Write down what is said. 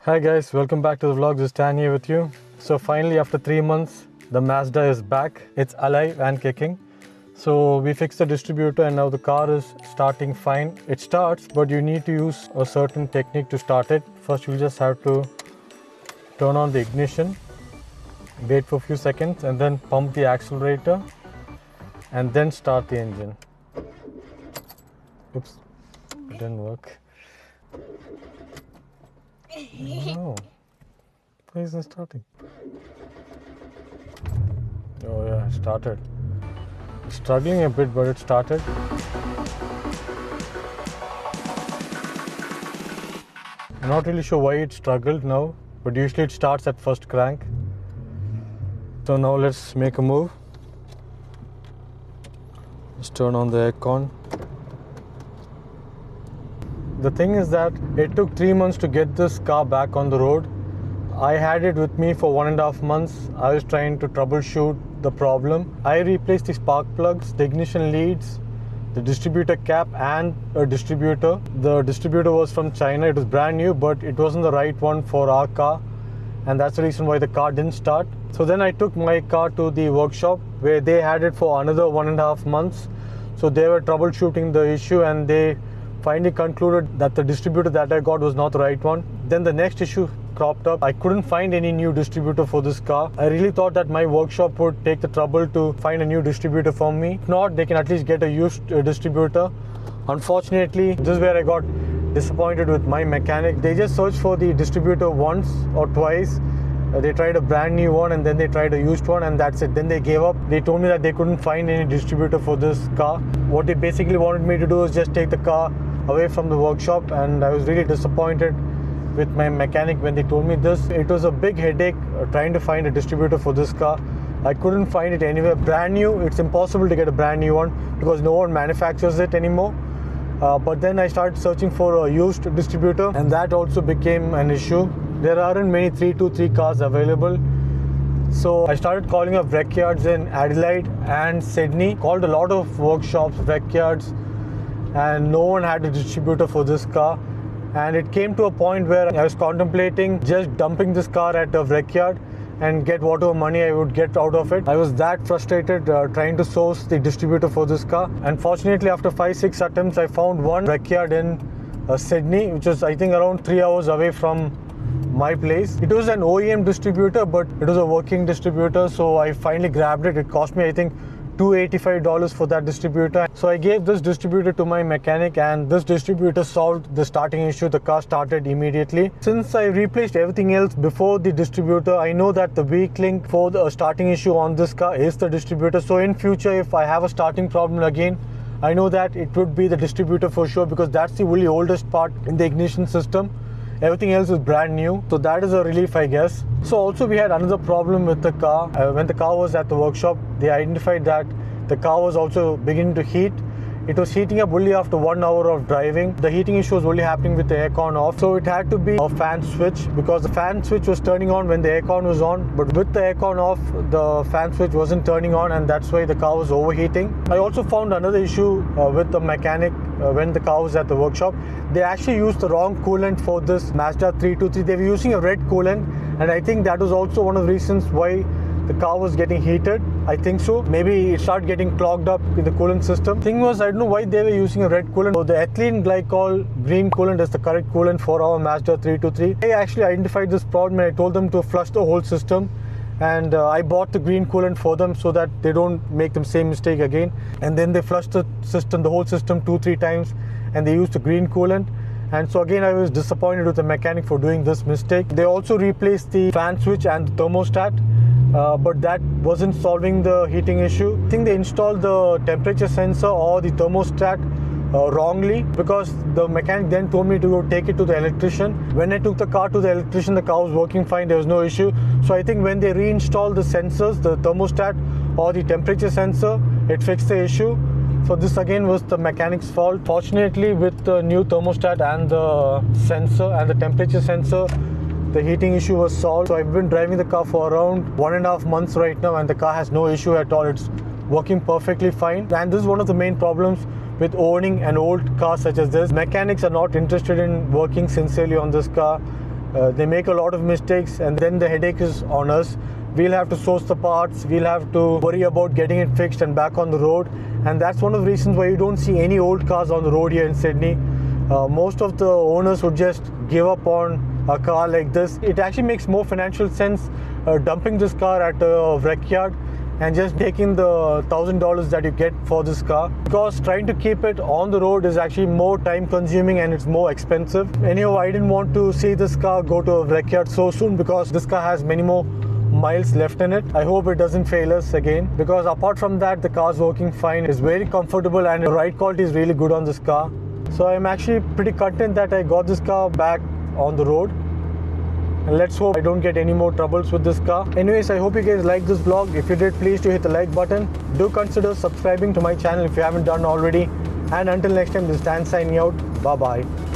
Hi guys, welcome back to the vlog. This is Stan here with you. So finally after 3 months, the Mazda is back. It's alive and kicking. So we fixed the distributor and now the car is starting fine. It starts, but you need to use a certain technique to start it. First you just have to turn on the ignition, wait for a few seconds and then pump the accelerator and then start the engine. Oops, it didn't work. No, why isn't it starting? Oh yeah, it started. It's struggling a bit, but it started. I'm not really sure why it struggled now, but usually it starts at first crank. So now let's make a move. Let's turn on the aircon. The thing is that it took 3 months to get this car back on the road. I had it with me for 1.5 months. I was trying to troubleshoot the problem. I replaced the spark plugs, the ignition leads, the distributor cap and a distributor. The distributor was from China. It was brand new, but it wasn't the right one for our car. And that's the reason why the car didn't start. So then I took my car to the workshop where they had it for another 1.5 months. So they were troubleshooting the issue and they finally concluded that the distributor that I got was not the right one. Then the next issue cropped up. I couldn't find any new distributor for this car. I really thought that my workshop would take the trouble to find a new distributor for me. If not, they can at least get a used distributor. Unfortunately, this is where I got disappointed with my mechanic. They just searched for the distributor once or twice. They tried a brand new one and then they tried a used one and that's it. Then they gave up. They told me that they couldn't find any distributor for this car. What they basically wanted me to do is just take the car away from the workshop, and I was really disappointed with my mechanic when they told me this. It was a big headache trying to find a distributor for this car. I couldn't find it anywhere. Brand new, it's impossible to get a brand new one because no one manufactures it anymore. But then I started searching for a used distributor and that also became an issue. There aren't many 323 cars available. So I started calling up wreck yards in Adelaide and Sydney. Called a lot of workshops, wreck yards, and no one had a distributor for this car. And it came to a point where I was contemplating just dumping this car at a wreck yard and get whatever money I would get out of it. I was that frustrated trying to source the distributor for this car. Unfortunately, after 5-6 attempts, I found one wreck yard in Sydney, which was I think around 3 hours away from my place. It was an OEM distributor, but it was a working distributor, so I finally grabbed it. It cost me I think $285 for that distributor. So I gave this distributor to my mechanic and this distributor solved the starting issue. The car started immediately. Since I replaced everything else before the distributor, I know that the weak link for the starting issue on this car is the distributor. So in future, if I have a starting problem again, I know that it would be the distributor for sure because that's the really oldest part in the ignition system. Everything else is brand new, so that is a relief, I guess. So also we had another problem with the car. When the car was at the workshop, they identified that the car was also beginning to heat. It was heating up only after 1 hour of driving. The heating issue was only happening with the aircon off. So it had to be a fan switch because the fan switch was turning on when the aircon was on. But with the aircon off, the fan switch wasn't turning on and that's why the car was overheating. I also found another issue with the mechanic when the car was at the workshop. They actually used the wrong coolant for this Mazda 323. They were using a red coolant and I think that was also one of the reasons why the car was getting heated. I think so. Maybe it started getting clogged up in the coolant system. Thing was, I don't know why they were using a red coolant. So the ethylene glycol green coolant is the correct coolant for our Mazda 323. I actually identified this problem and I told them to flush the whole system. And I bought the green coolant for them so that they don't make the same mistake again. And then they flushed the system, the whole system 2-3 times and they used the green coolant. And so again, I was disappointed with the mechanic for doing this mistake. They also replaced the fan switch and the thermostat. But that wasn't solving the heating issue. I think they installed the temperature sensor or the thermostat wrongly because the mechanic then told me to go take it to the electrician. When I took the car to the electrician, the car was working fine, there was no issue. So I think when they reinstalled the sensors, the thermostat or the temperature sensor, it fixed the issue. So this again was the mechanic's fault. Fortunately, with the new thermostat and the sensor and the temperature sensor, the heating issue was solved. So I've been driving the car for around 1.5 months right now and the car has no issue at all. It's working perfectly fine. And this is one of the main problems with owning an old car such as this. Mechanics are not interested in working sincerely on this car. They make a lot of mistakes, and then the headache is on us. We'll have to source the parts, we'll have to worry about getting it fixed and back on the road. And that's one of the reasons why you don't see any old cars on the road here in Sydney. Most of the owners would just give up on a car like this. It actually makes more financial sense dumping this car at a wreck yard and just taking the $1,000 that you get for this car, because trying to keep it on the road is actually more time consuming and it's more expensive. Anyhow, I didn't want to see this car go to a wreck yard so soon because this car has many more miles left in it. I hope it doesn't fail us again, because apart from that, the car's working fine. It's very comfortable and the ride quality is really good on this car. So I'm actually pretty content that I got this car back on the road. And let's hope I don't get any more troubles with this car. Anyways, I hope you guys liked this vlog. If you did, please do hit the like button. Do consider subscribing to my channel if you haven't done already. And until next time, this is Dan signing out. Bye bye.